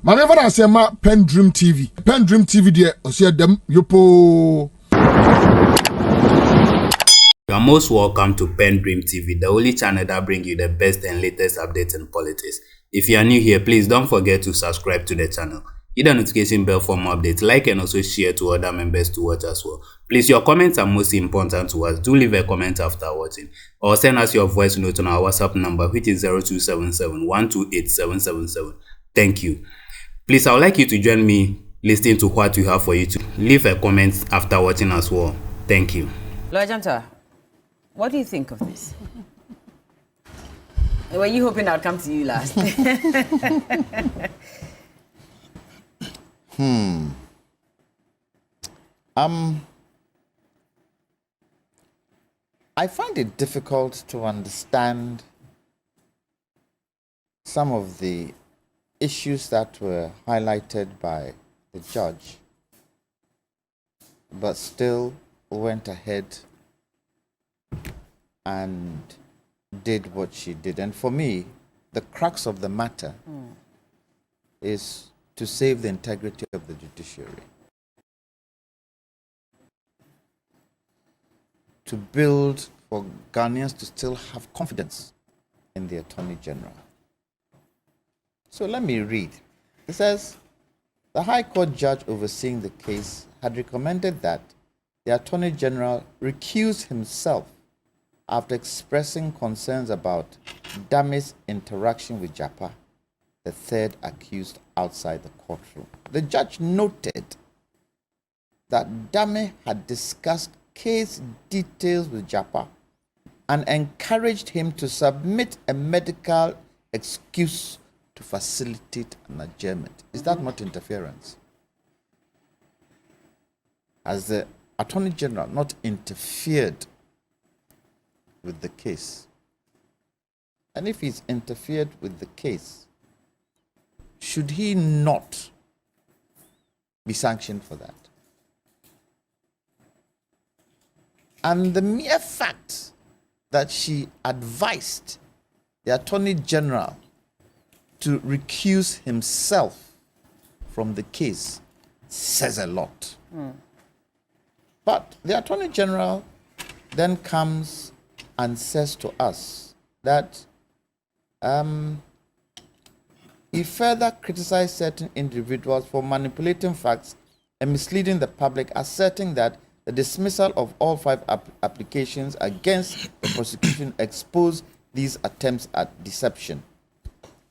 Maneva na sema PENDREAM TV. PENDREAM TV de osia dem yopo. You are most welcome to PENDREAM TV, the only channel that brings you the best and latest updates in politics. If you are new here, please don't forget to subscribe to the channel. Hit the notification bell for more updates, like and also share to other members to watch as well. Please, your comments are most important to us. Do leave a comment after watching or send us your voice note on our WhatsApp number, which is 0277 128 777. Thank you. Please, I would like you to join me listening to what we have for you to leave a comment after watching as well. Thank you. Lord Jantuah, what do you think of this? Were you hoping I'd come to you last? I find it difficult to understand some of the issues that were highlighted by the judge, but still went ahead and did what she did. And for me, the crux of the matter is to save the integrity of the judiciary, to build for Ghanaians to still have confidence in the Attorney General. So let me read. It says, the High Court judge overseeing the case had recommended that the Attorney General recuse himself after expressing concerns about Dame's interaction with Japa, the third accused, outside the courtroom. The judge noted that Dame had discussed case details with Japa and encouraged him to submit a medical excuse to facilitate an adjournment. Is that not interference? Has the Attorney General not interfered with the case? And if he's interfered with the case, should he not be sanctioned for that? And the mere fact that she advised the Attorney General to recuse himself from the case says a lot. But the Attorney General then comes and says to us that he further criticized certain individuals for manipulating facts and misleading the public, asserting that the dismissal of all 5 applications against the prosecution exposed these attempts at deception.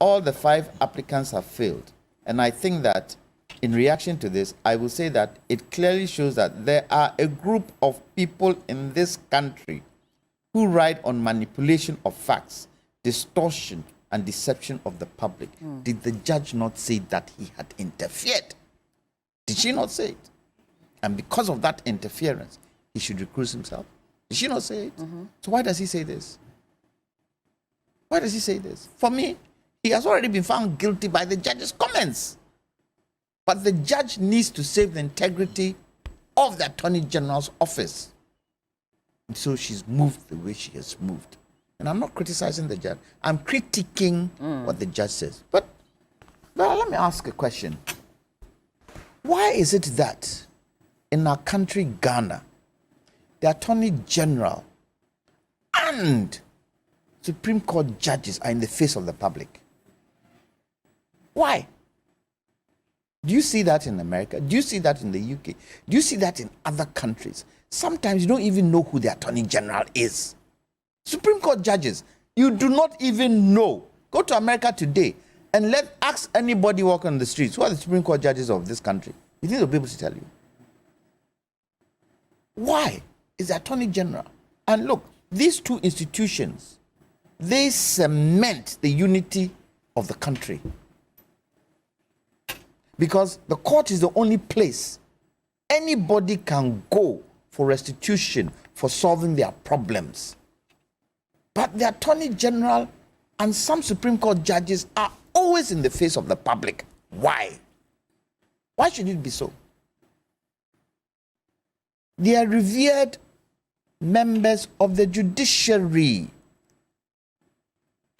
All the 5 applicants have failed. And I think that in reaction to this, I will say that it clearly shows that there are a group of people in this country who ride on manipulation of facts, distortion, and deception of the public. Did the judge not say that he had interfered? Did she not say it? And because of that interference, he should recuse himself. Did she not say it? So why does he say this? Why does he say this? For me, he has already been found guilty by the judge's comments. But the judge needs to save the integrity of the Attorney General's office. And so she's moved the way she has moved. And I'm not criticizing the judge. I'm critiquing what the judge says. But let me ask a question. Why is it that in our country, Ghana, the Attorney General and Supreme Court judges are in the face of the public? Why? Do you see that in America? Do you see that in the UK? Do you see that in other countries? Sometimes you don't even know who the Attorney General is. Supreme Court judges, you do not even know. Go to America today and ask anybody walking on the streets, who are the Supreme Court judges of this country? You think they'll be able to tell you? Why is the Attorney General? And look, these 2 institutions, they cement the unity of the country. Because the court is the only place anybody can go for restitution, for solving their problems. But the Attorney General and some Supreme Court judges are always in the face of the public. Why? Why should it be so? They are revered members of the judiciary.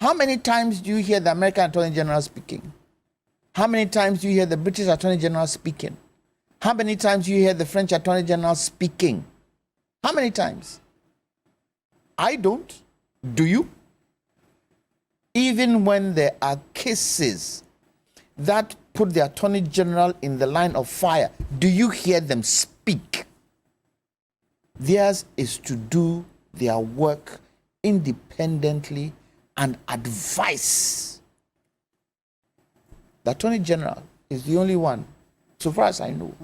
How many times do you hear the American Attorney General speaking? How many times do you hear the British Attorney General speaking? How many times do you hear the French Attorney General speaking? How many times? I don't. Do you? Even when there are cases that put the Attorney General in the line of fire, do you hear them speak? Theirs is to do their work independently and advise. The Attorney General is the only one, so far as I know,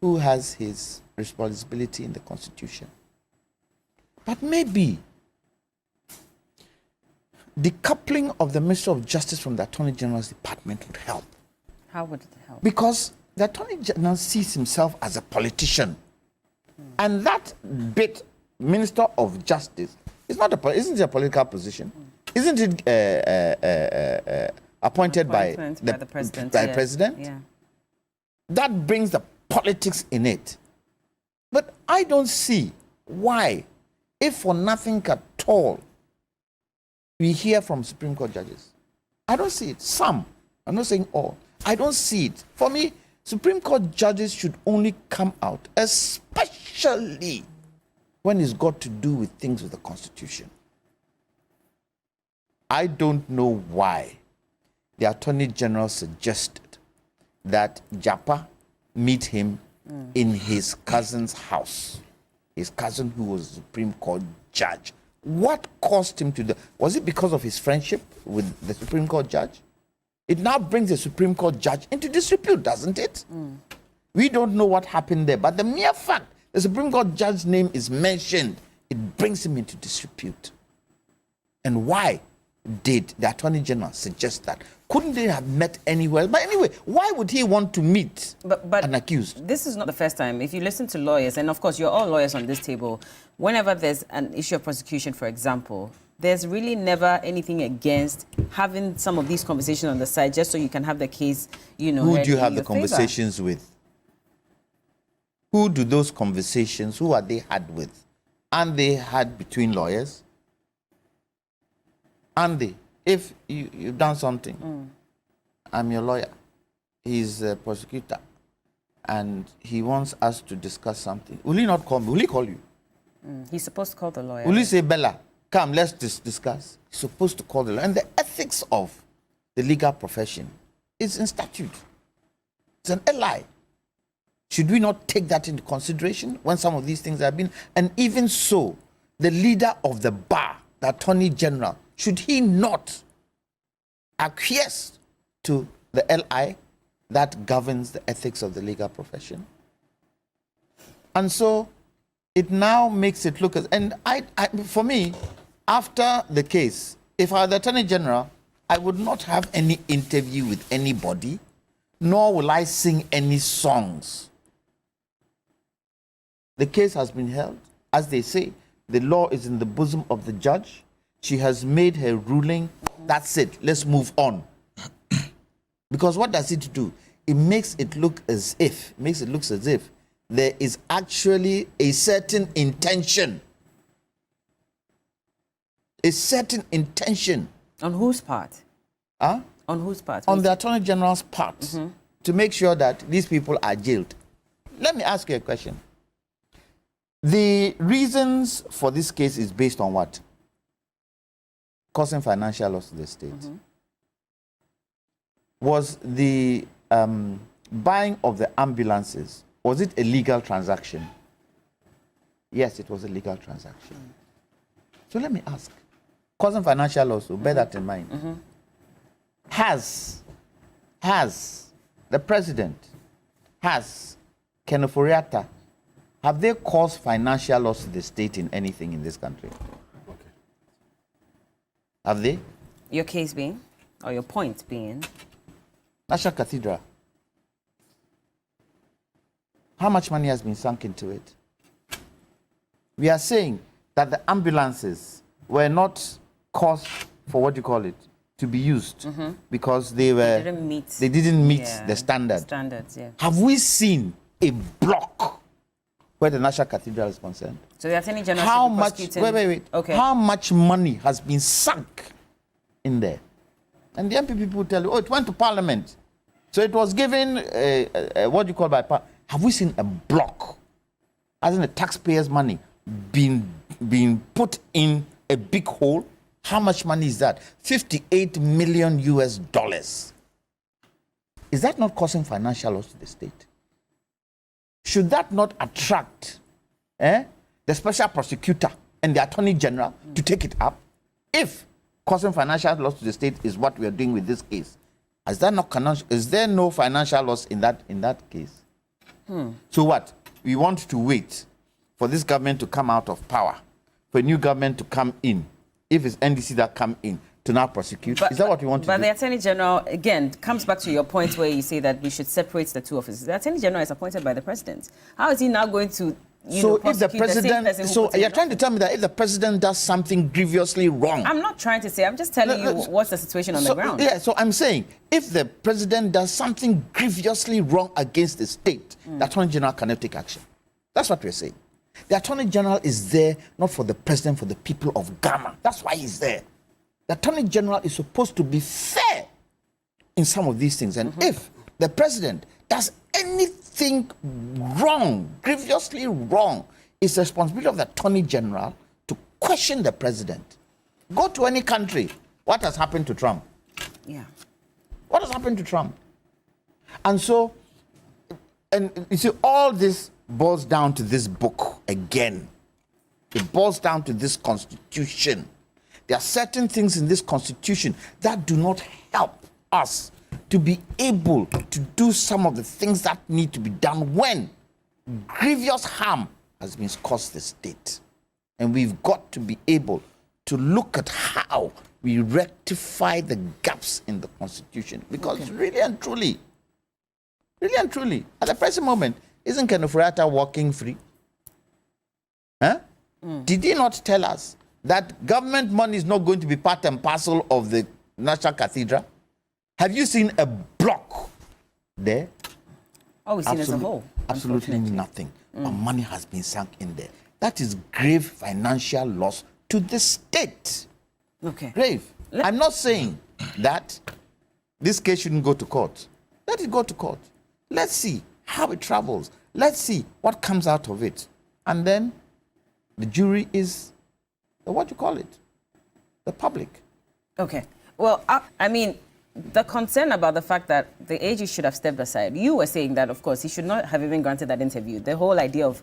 who has his responsibility in the Constitution. But maybe decoupling of the Minister of Justice from the Attorney General's department would help. How would it help? Because the Attorney General sees himself as a politician. And that bit, Minister of Justice, is not isn't it a political position? Isn't it appointed by the president? By the president? Yeah. That brings the politics in it. But I don't see why, if for nothing at all, we hear from Supreme Court judges. I don't see it. Some. I'm not saying all. I don't see it. For me, Supreme Court judges should only come out, especially when it's got to do with things with the Constitution. I don't know why the Attorney General suggested that Japa meet him in his cousin's house. His cousin who was a Supreme Court judge. What caused him to do? Was it because of his friendship with the Supreme Court judge? It now brings the Supreme Court judge into disrepute, doesn't it? We don't know what happened there, but the mere fact the Supreme Court judge's name is mentioned, it brings him into disrepute. And why did the Attorney General suggest that? Couldn't they have met anywhere? But anyway, why would he want to meet an accused? This is not the first time. If you listen to lawyers, and of course you're all lawyers on this table, whenever there's an issue of prosecution, for example, there's really never anything against having some of these conversations on the side just so you can have the case, Who do you have the conversations with? Who do those conversations, who are they had with? And they had between lawyers? And they, if you've done something, I'm your lawyer, he's a prosecutor, and he wants us to discuss something, will he not call me? Will he call you? He's supposed to call the lawyer. Will he say, Bella, come, let's discuss? He's supposed to call the lawyer. And the ethics of the legal profession is in statute. It's an ally. Should we not take that into consideration when some of these things have been? And even so, the leader of the bar, the Attorney General, should he not acquiesce to the LI that governs the ethics of the legal profession? And so it now makes it look as, and for me, after the case, if I were the Attorney General, I would not have any interview with anybody, nor will I sing any songs. The case has been held. As they say, the law is in the bosom of the judge. She has made her ruling. That's it. Let's move on. Because what does it do? It makes it look as if, there is actually a certain intention. A certain intention. On whose part? Huh? On whose part? On the Attorney General's part, to make sure that these people are jailed. Let me ask you a question. The reasons for this case is based on what? Causing financial loss to the state. Was the buying of the ambulances, was it a legal transaction? Yes, it was a legal transaction. So let me ask, causing financial loss, so bear that in mind. Has the president, has Kenneth Oriata, have they caused financial loss to the state in anything in this country? Okay. Have they? Your case being, or your point being? National Cathedral. How much money has been sunk into it? We are saying that the ambulances were not caused for what you call it, to be used, because they didn't meet the standard. Standards, yeah. Have we seen a block where the National Cathedral is concerned? So the Attorney General should be prosecuting... Wait. Okay. How much money has been sunk in there? And the MP people tell you, oh, it went to Parliament. So it was given, what do you call by power? Have we seen a block, as in the taxpayers' money, being put in a big hole? How much money is that? 58 million US dollars. Is that not causing financial loss to the state? Should that not attract the special prosecutor and the attorney general to take it up? If causing financial loss to the state is what we are doing with this case, is there no financial loss in that case? So what? We want to wait for this government to come out of power, for a new government to come in, if it's NDC that come in, to now prosecute? Is that what we want to do? But the Attorney General, again, comes back to your point where you say that we should separate the two offices. The Attorney General is appointed by the President. How is he now going to if the president, so you're trying to tell me that if the president does something grievously wrong? I'm not trying to say, I'm just telling you what's the situation on the ground. Yeah, so I'm saying, if the president does something grievously wrong against the state, the Attorney General cannot take action. That's what we're saying. The Attorney General is there not for the president, for the people of Ghana. That's why he's there. The Attorney General is supposed to be fair in some of these things. And if the president does anything wrong, grievously wrong, it's the responsibility of the Attorney General to question the president. Go to any country. What has happened to Trump? Yeah. What has happened to Trump? And so, and you see, all this boils down to this book again. It boils down to this constitution. There are certain things in this constitution that do not help us to be able to do some of the things that need to be done when grievous harm has been caused the state. And we've got to be able to look at how we rectify the gaps in the constitution. Because really and truly, at the present moment, isn't Kenofurata walking free? Huh? Did he not tell us that government money is not going to be part and parcel of the National Cathedral? Have you seen a block there? Oh, we've seen as a whole. Absolutely nothing. But money has been sunk in there. That is grave financial loss to the state. Okay. Grave. I'm not saying that this case shouldn't go to court. Let it go to court. Let's see how it travels. Let's see what comes out of it. And then the jury is, what do you call it? The public. Okay. Well, I mean, the concern about the fact that the AG should have stepped aside, you were saying that, of course, he should not have even granted that interview. The whole idea of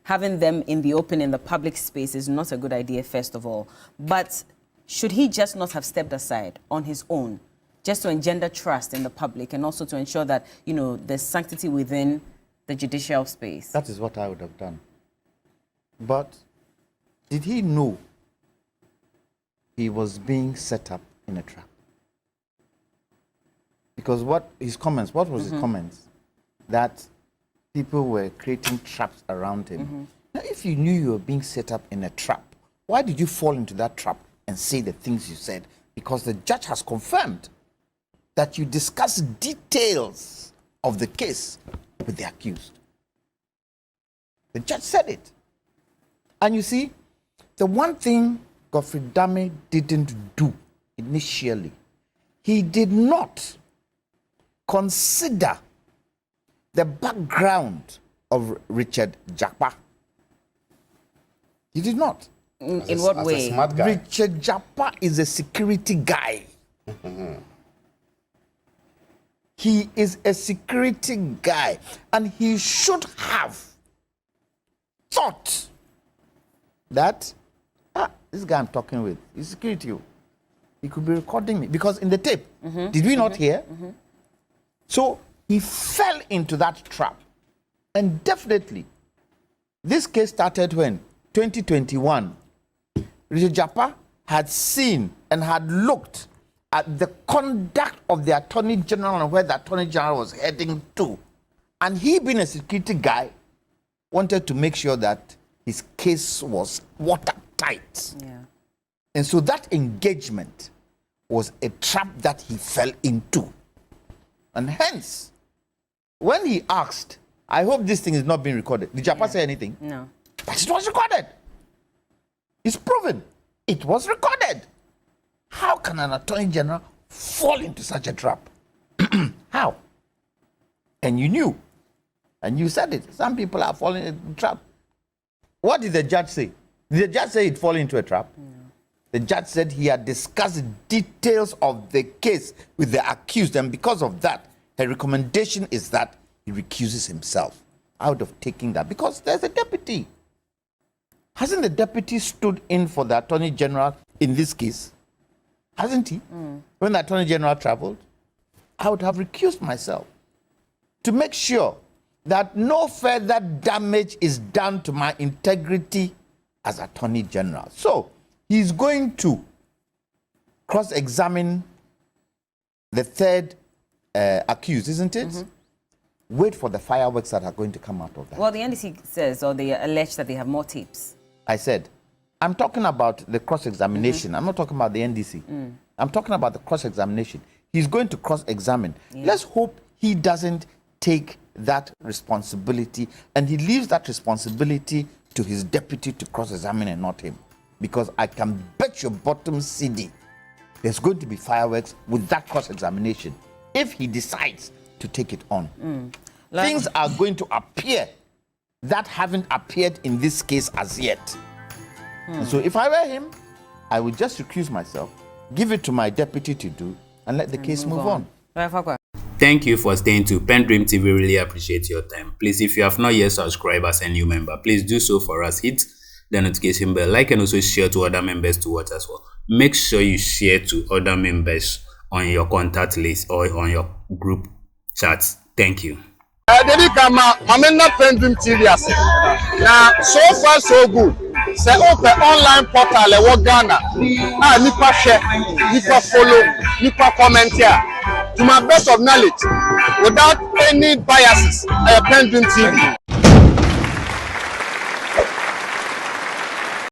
having them in the open, in the public space is not a good idea, first of all. But should he just not have stepped aside on his own, just to engender trust in the public and also to ensure that, you know, there's sanctity within the judicial space? That is what I would have done. But did he know he was being set up in a trap? Because what was his comments? That people were creating traps around him. Now, if you knew you were being set up in a trap, why did you fall into that trap and say the things you said? Because the judge has confirmed that you discussed details of the case with the accused. The judge said it. And you see, the one thing Godfred Dame didn't do initially, he did not consider the background of Richard Japa. He did not. In what way? A smart guy. Richard Japa is a security guy. He is a security guy, and he should have thought that this guy I'm talking with is security. He could be recording me because in the tape, did we not hear? So he fell into that trap, and definitely this case started when 2021. Richard Japa had seen and had looked at the conduct of the Attorney General and where the Attorney General was heading to. And he, being a security guy, wanted to make sure that his case was watertight. Yeah. And so that engagement was a trap that he fell into. And hence, when he asked, I hope this thing is not being recorded. Did Japa say anything? No. But it was recorded. It's proven. It was recorded. How can an Attorney General fall into such a trap? How? And you knew. And you said it. Some people are falling into a trap. What did the judge say? Did the judge say he'd fallen into a trap? No. The judge said he had discussed details of the case with the accused, and because of that, her recommendation is that he recuses himself. I would have taken that because there's a deputy. Hasn't the deputy stood in for the Attorney General in this case? Hasn't he? When the Attorney General traveled, I would have recused myself to make sure that no further damage is done to my integrity as Attorney General. So he's going to cross-examine the third accused, isn't it? Wait for the fireworks that are going to come out of that. Well, the NDC says, or they allege that they have more tapes. I said, I'm talking about the cross-examination. I'm not talking about the NDC. I'm talking about the cross-examination. He's going to cross-examine. Yeah. Let's hope he doesn't take that responsibility and he leaves that responsibility to his deputy to cross-examine and not him. Because I can bet your bottom CD there's going to be fireworks with that cross-examination if he decides to take it on. Things are going to appear that haven't appeared in this case as yet. So if I were him, I would just recuse myself, give it to my deputy to do, and let the case move on. Thank you for staying to PENDREAM TV. Really appreciate your time. Please, if you have not yet subscribed as a new member, please do so for us. Hit the notification bell, like and also share to other members to watch as well. Make sure you share to other members on your contact list or on your group chats. Thank you. Dedi kama mamena PENDREAM TV ase. Now so far so good. Say open online portal e wo Ghana. Nipa share, nipa follow, nipa comment here. To my best of knowledge, without any biases, PENDREAM TV.